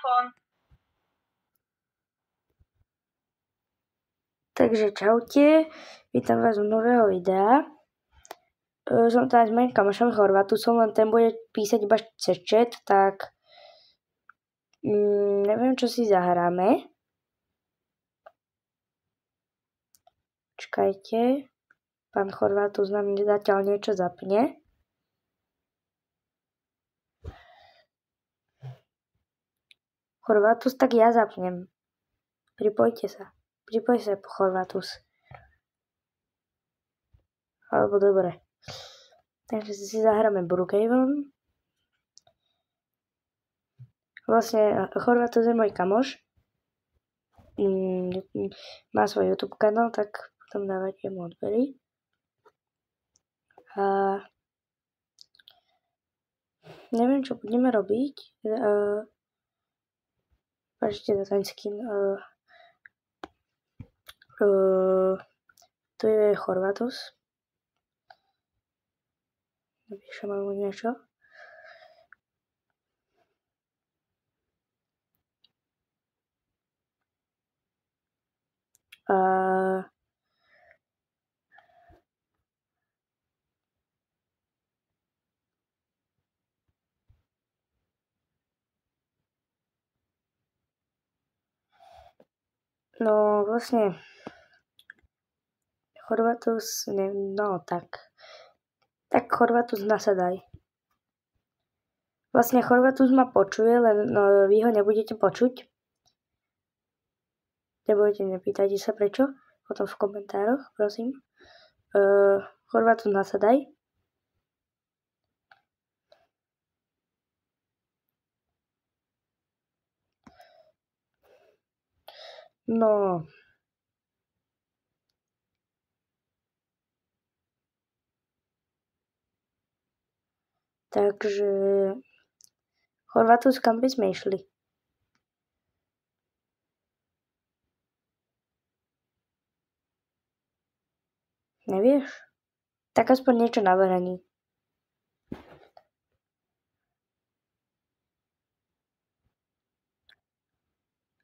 telefón. Takže čaute, vítam vás u nového videa. Som tam s mojím kamošom Chorvatusom, len ten bude písať iba cez chat, tak neviem, čo si zahráme. Čakajte, pán Chorvatus nám zatiaľ niečo zapne. Chorvatus, tak ja zapnem. Pripojte sa po Chorvatus. Alebo dobre. Takže si zahráme Brookhaven. Vlastne Chorvatus je môj kamoš. Má svoj YouTube kanál, tak potom dávajte mu odbery. A neviem, čo budeme robiť. Páčte na ten skin. Tu je Chorvatus. Napíšem mu niečo. No vlastne Chorvatus, tak Chorvatus nasadaj. Vlastne Chorvatus ma počuje, len vy ho nebudete počuť. Nepýtajte sa prečo, potom v komentároch, prosím. Chorvatus nasadaj. No. Takže Chorvatus, kam by sme išli? Nevieš? Tak aspoň niečo navrhni.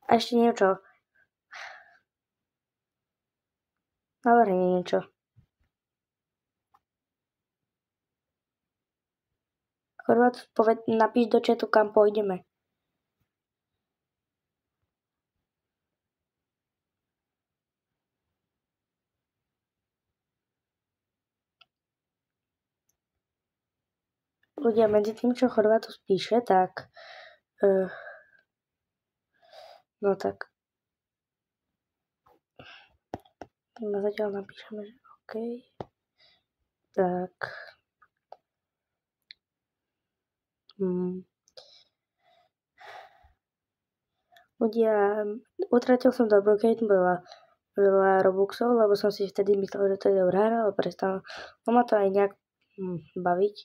A ešte niečo. Navrhni niečo. Chorvatus, napíš do chatu, kam pôjdeme. Ľudia, medzi tým, čo Chorvatus píše, tak no tak zatiaľ napíšeme, že OK. Tak ľudia, utratil som do Brookhaven veľa Robuxov, lebo som si vtedy myslel, že to je dobrá hra, ale prestal. No ma to aj nejak baviť.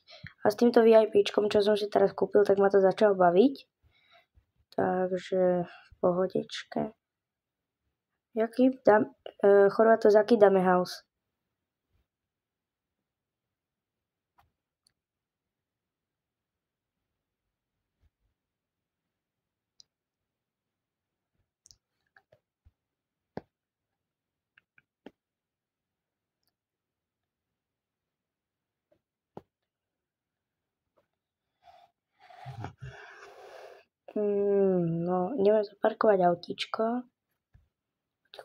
A s týmto VIPčkom, čo som si teraz kúpil, tak ma to začalo baviť. Takže v pohodičke. Chorvatus, aký dáme house? No, ideme zaparkovať autíčko.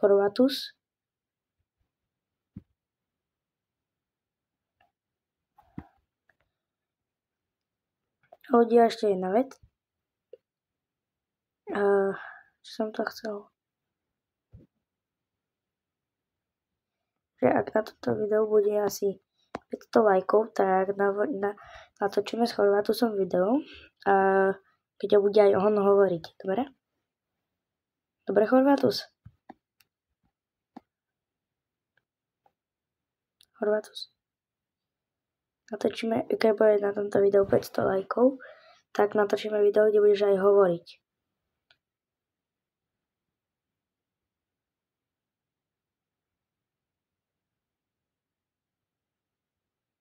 Chorvatus. Ľudia, ešte jedna vec. Čo som to chcel? Že ak na toto video bude asi 500 lajkov, tak natočíme s Chorvatusom video. Keď ho bude aj on hovoriť. Dobre? Dobre, Chorvatus? Chorvatus. Natočíme, keď bude na tomto videu 500 lajkov, tak natočíme video, kde budeš aj hovoriť.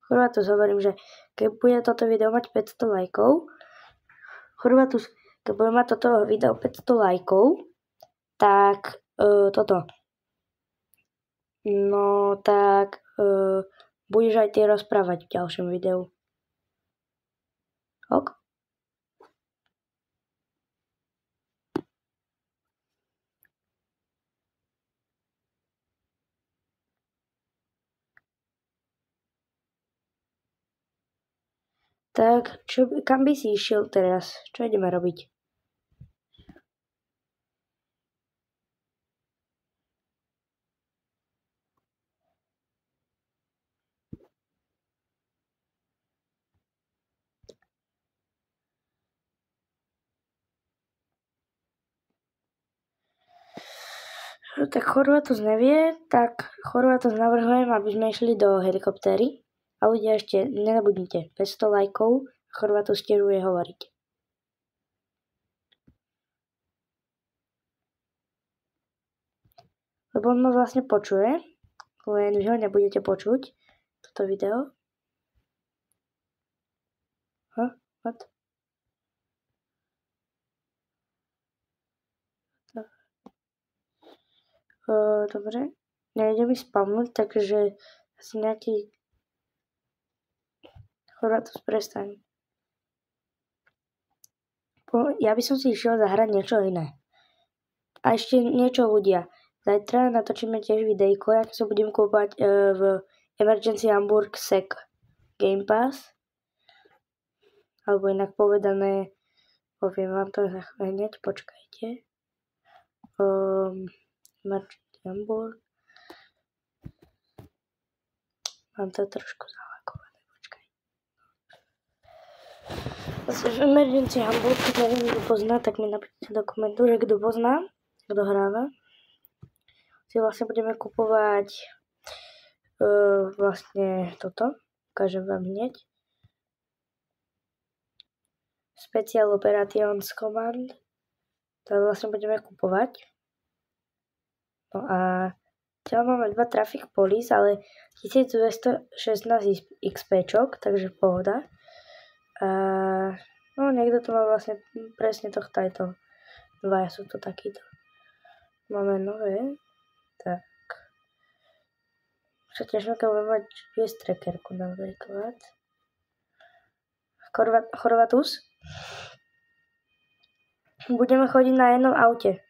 Chorvatus, hovorím, že keď bude toto video mať 500 lajkov, Chorvatus, keď budem mať toto video 500 lajkov, tak toto. No tak budeš aj ty rozprávať v ďalšom videu. Ok? Tak, kam by si išiel teraz? Čo ideme robiť? Tak Chorvátus nevie, tak Chorvátus navrhujem, aby sme išli do helikoptéry. A ľudia ešte nezabudnite, 500 lajkov, Chorvátus tiež bude hovoriť. Lebo on ma vlastne počuje, len vy ho nebudete počuť, toto video. What? Dobre, nejde mi spavnúť, takže asi nejaký Chorvátus prestaň. Ja by som si išiel zahrať niečo iné. A ešte niečo ľudia. Zajtra natočíme tiež videjko, jak sa budem kúpať v Emergency Hamburg Sec Game Pass. Alebo inak povedané, poviem vám to hneď, počkajte. Emergency Hamburg. Mám to trošku zalakované, počkaj. Zase v Emergency Hamburg, keď neviem, kto pozná, tak mi napíšte do komentu, že kto pozná, kto hráva. Si vlastne budeme kupovať vlastne toto, ukážem vám hneď. Special Operations Command, to vlastne budeme kupovať. No a teraz máme 2 Traffic Police, ale 1216 XPčok, takže pohoda. No niekto to má vlastne presne tohto aj to. 2 sú to takýto. Máme nové. Tak. Čo tiež keď budeme mať GPS trackerku napríklad. Chorvátus. Budeme chodiť na jednom aute.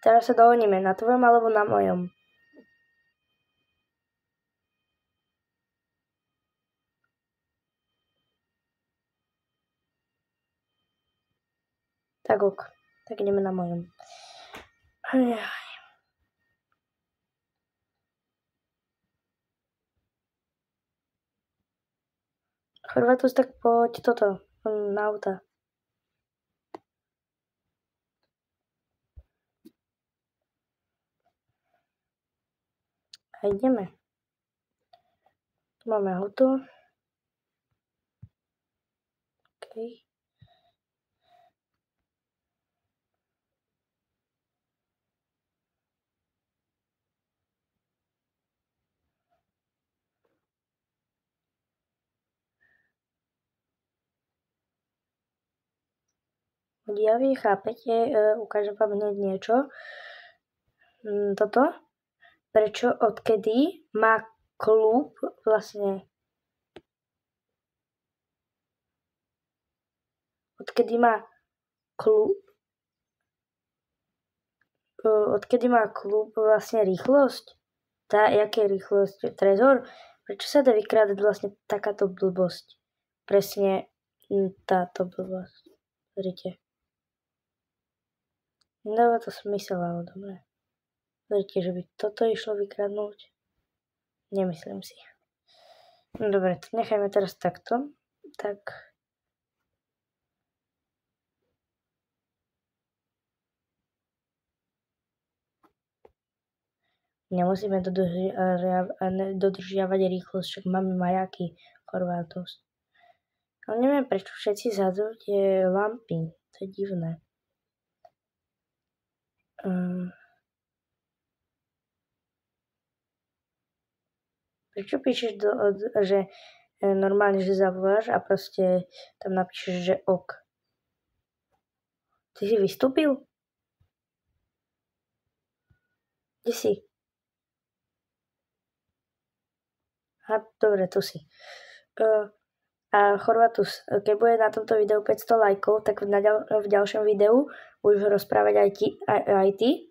Teraz sa dohodneme, na tvojom alebo na mojom. Tak ok, tak ideme na mojom. Chorvátus, tak poď toto, na auta. A ideme. Tu máme auto. OK. Ja vy chápete, ukážem vám hneď niečo. Toto. Prečo, odkedy má klub vlastne... Odkedy má klub vlastne rýchlosť? Jaké rýchlosť? Trezor? Prečo sa dá vykrádať vlastne takáto blbosť? Presne táto blbosť. Pozrite. Nedáva to smysel, ale dobre. Pozrite, že by toto išlo vykradnúť? Nemyslím si. No dobre, to nechajme teraz takto. Tak... Nemusíme dodržiavať rýchlosť, však máme majaky Chorvátus. Ale neviem, prečo všetci zhadzujú tie lampy. To je divné. Prečo píšeš, že normálne, že zavoláš a proste tam napíšeš, že ok. Ty si vystúpil? Kde si? Dobre, tu si. A Chorvatus, keď bude na tomto videu 500 lajkov, tak v ďalšom videu budeš rozprávať aj ty.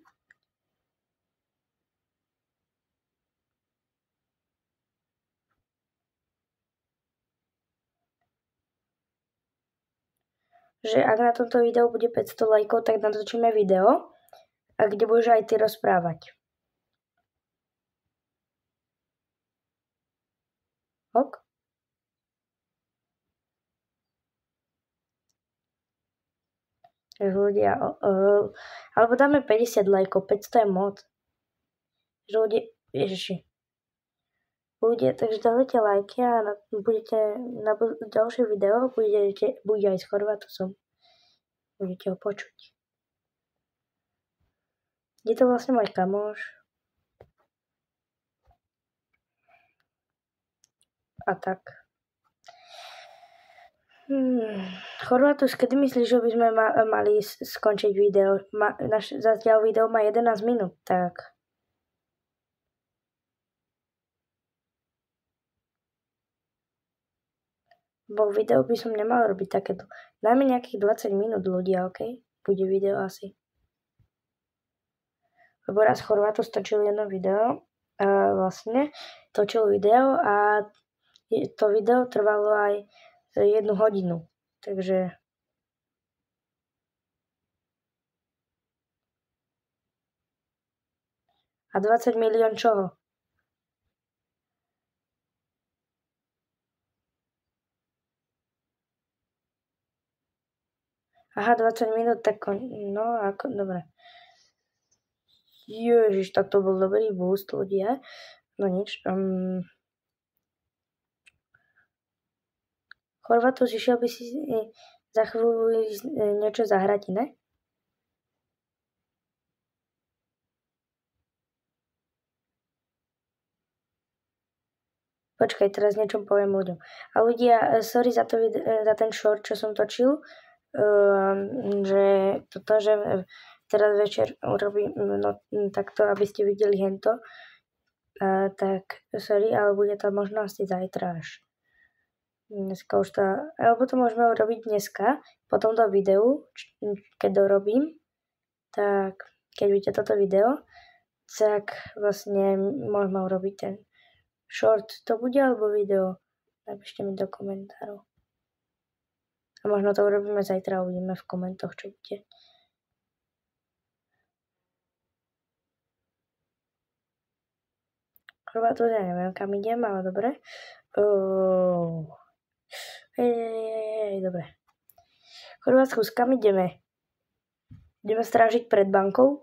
Že ak na tomto videu bude 500 lajkov, tak natočíme video, a kde budeš aj ty rozprávať. Ok? Ľudia, alebo dáme 50 lajkov, 500 je moc. Ľudia, ježiši. Ľudia, takže dávajte lajky a budete na ďalšie video, bude aj s Chorvatusom. Budete ho počuť. Je to vlastne môj kamoš. A tak. Chorvatus, kedy myslíš, že by sme mali skončiť video? Zatiaľ video má 11 minút, tak. Bo video by som nemal robiť takéto. Dajme nejakých 20 minút ľudia, ok? Bude video asi. Lebo raz Chorvatus točil jedno video, vlastne točil video a to video trvalo aj 1 hodinu. Takže a 20 milión čoho? Aha, 20 minút, tak no, ako, dobre. Ježiš, tak to bol dobrý boost, ľudia. No nič. Chorvatus, išiel by si za chvíľu niečo zahrať, ne? Počkaj, teraz niečo poviem ľuďom. A ľudia, sorry za ten short, čo som točil, že teraz večer urobím takto, aby ste videli hento, tak sorry, ale bude to možno asi zajtra až. Dneska už to, alebo to môžeme urobiť dneska, po tomto videu, keď dorobím, tak keď vidíte toto video, tak vlastne môžeme urobiť ten short. To bude alebo video? Napíšte mi do komentárov. A možno to urobíme zajtra, uvidíme v komentoch, čo bude. Chorvátu, ja neviem, kam idem, ale dobre. Dobre. Chorvátsku, kam ideme? Ideme strážiť pred bankou?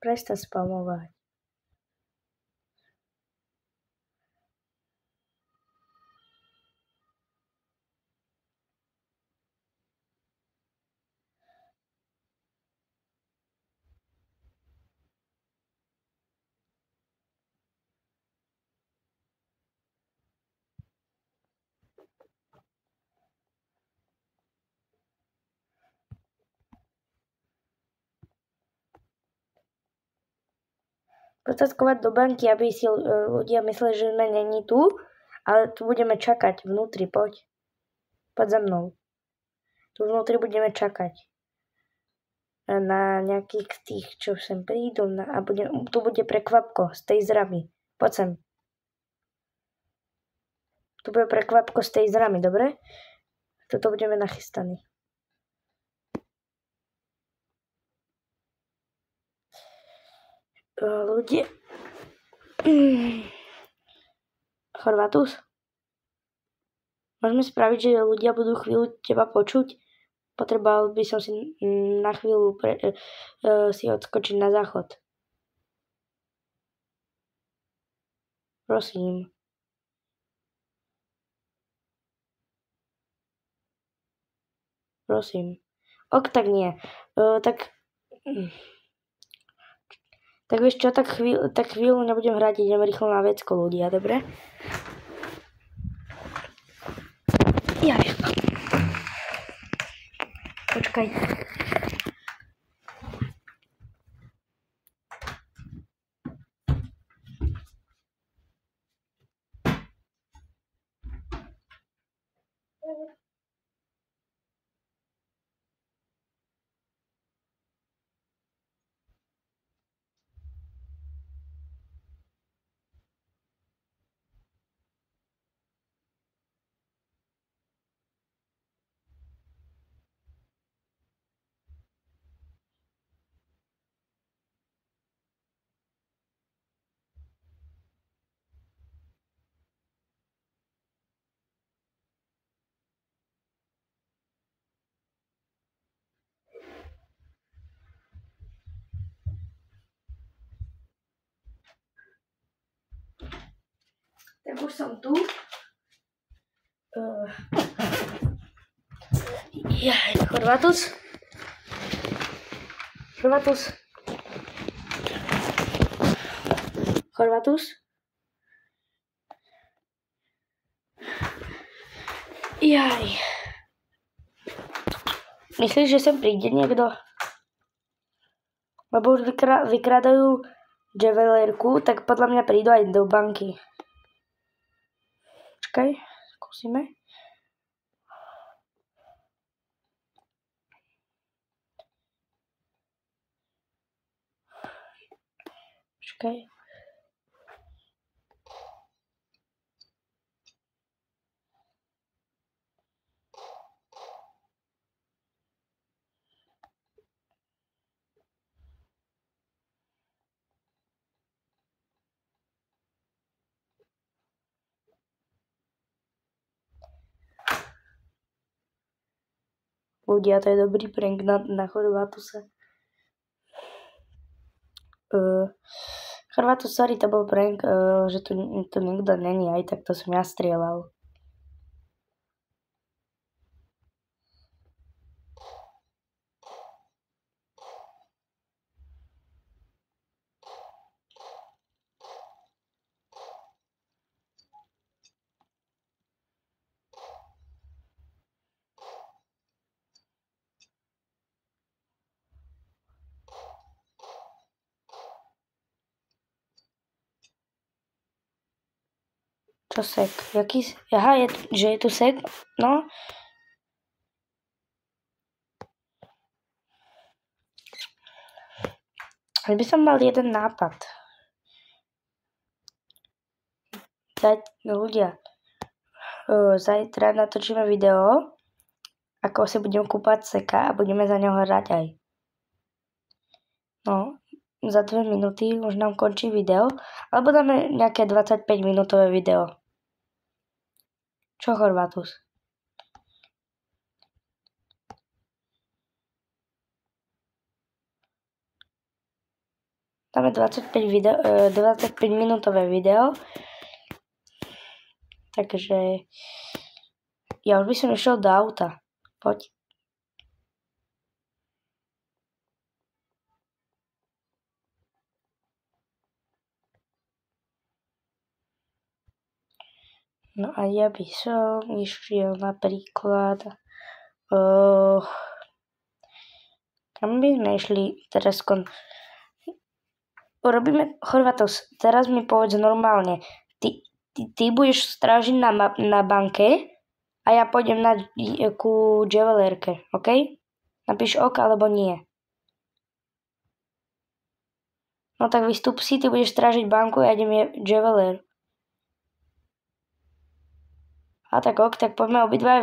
Prestaň spamovať. Proceskovať do banky, aby si ľudia mysleli, že sme není tu, ale tu budeme čakať vnútri, poď. Poď za mnou. Tu vnútri budeme čakať na nejakých tých, čo sem prídu a tu bude prekvapko z tej zramy. Poď sem. Tu bude prekvapko z tej zramy, dobre? Toto budeme nachystaní. Ľudia. Chorvatus? Môžeme spraviť, že ľudia budú chvíľu teba počuť? Potreboval by som si na chvíľu si odskočiť na záchod. Prosím. prosím. Ok, tak nie. Tak vieš čo, tak chvíľu nebudem hrať, idem rýchlo na vecko ľudia, dobre? Jaj. Počkaj. Tak už som tu. Chorvatus. Jaj. Myslíš, že sem príde niekto? Lebo už vykradajú juvelérku, tak podľa mňa prídu aj do banky. Počkaj, skúsime. Počkaj. Ľudia, to je dobrý prank na Chorvatuse. Chorvatus, sorry, to bol prank, že tu nikto není, aj tak to som ja strieľal. Čo sek? Aha, že je tu sek? No. Ale by som mal jeden nápad. Ľudia, zajtra natočíme video, ako si budem kúpať seka a budeme za neho hrať aj. No, za 2 minúty už nám končí video, alebo dáme nejaké 25-minútové video. Čo, Chorvatus? Dáme 25-minútové video. Takže ja už by som išiel do auta. Poď. No a ja by som išiel napríklad... kam by sme išli teraz Robíme, Chorvatos, teraz mi povedz normálne. Ty budeš strážiť na banke a ja pôjdem ku juvelérke, OK? Napíš ok alebo nie. No tak vystup si, ty budeš strážiť banku a ja idem juvelér. A tak ok, tak poďme obidva,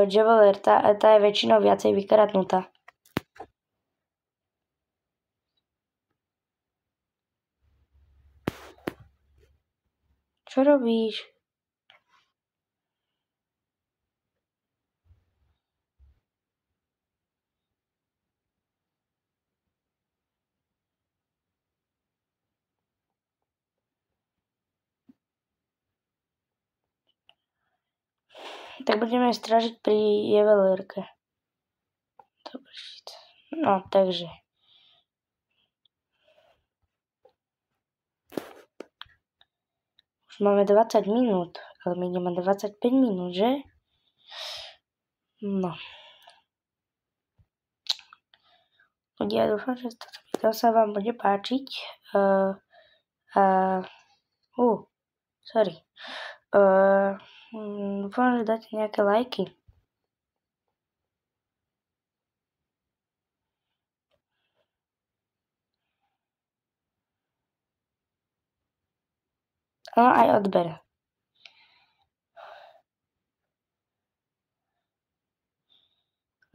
juvelér, tá je väčšinou viacej vykradnutá. Čo robíš? Tak budeme strážiť pri juvelírke. No, takže. Už máme 20 minút, ale my ideme 25 minút, že? No. Ja dúfam, že toto video sa vám bude páčiť. Sorry. Dúfam, že dáte nejaké lajky. No aj odber.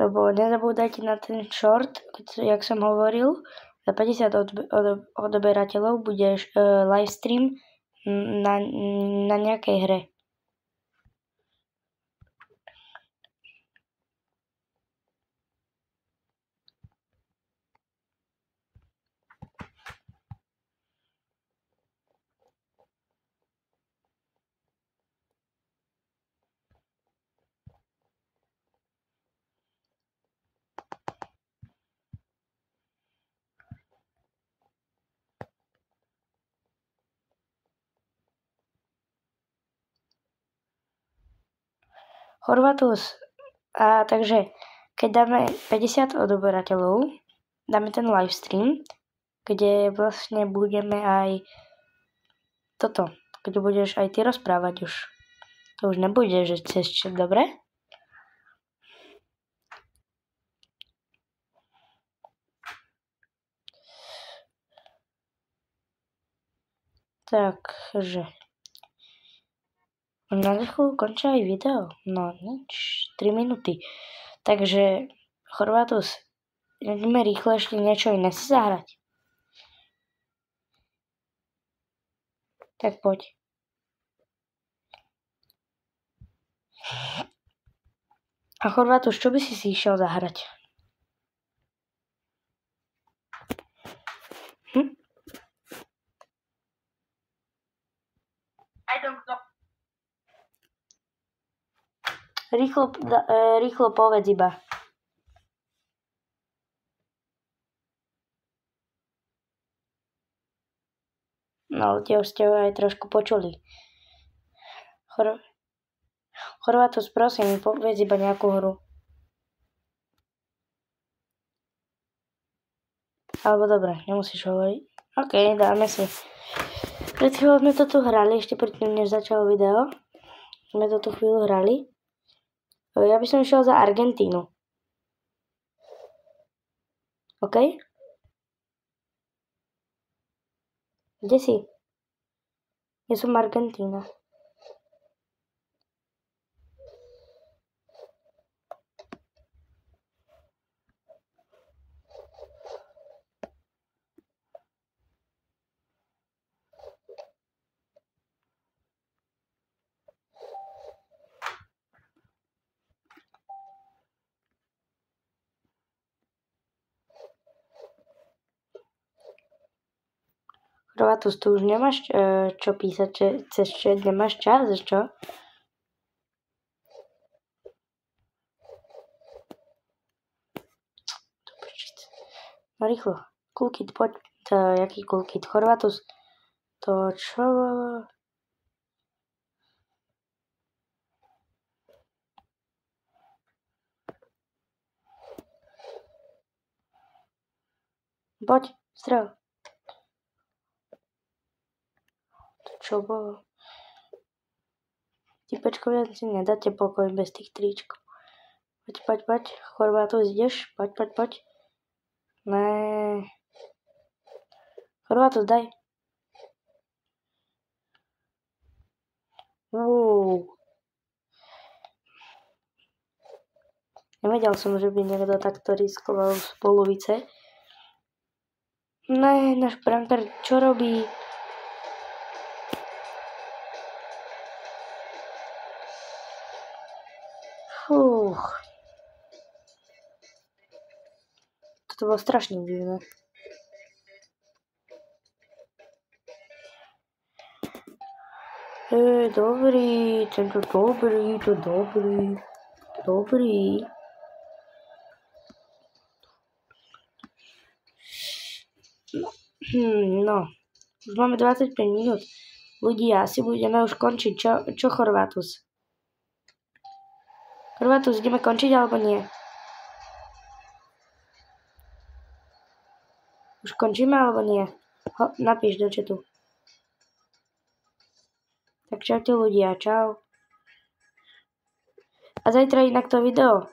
Lebo nezabúdajte na ten short, jak som hovoril, za 50 odberateľov bude livestream na nejakej hre. Horvatus. A takže, keď dáme 50 odberateľov, dáme ten livestream, kde vlastne budeme aj toto, kde budeš aj ty rozprávať už. To už nebude, že cez chat, dobre? Takže na chvíľu končí aj video. No nič, 3 minúty. Takže Horvatus, ideme rýchlo ešte niečo iné si zahrať. Tak poď. A Horvatus, čo by si išiel zahrať? I don't know. Rýchlo povedz iba. No, tie už ste ho aj trošku počuli. Horvatus, prosím, povedz iba nejakú hru. Alebo dobre, nemusíš hovoriť. OK, dáme si. Pred chvíľou sme to tu hrali, ešte predtým, než začalo video. Sme to tu chvíľu hrali. Ja by som išiel za Argentínu. OK? Kde si? Ja som Argentína. Horvatus, tu už nemáš čo písať cez chat, nemáš čas, čo? No rýchlo. Cool kid, poď. Jaký cool kid? Horvatus. To čo? Poď, strel. Čo bolo? Typečkovia si nedáte pokoj bez tých tričkov. Poď. Horvatus, ideš? Poď. Ne. Horvatus, daj. Nevedel som, že by niekto takto riskoval z polovice. Ne, náš brankár čo robí? Toto bolo strašne divné. Dobrý, tento dobrý, to dobrý, dobrý. No, už máme 25 minút. Ľudia, asi budeme už končiť. Čo Chorvátus? Chorvátus, ideme končiť alebo nie? Už končíme alebo nie? Napíš do chatu. Tak čaute ľudia, čau. A zajtra inak to video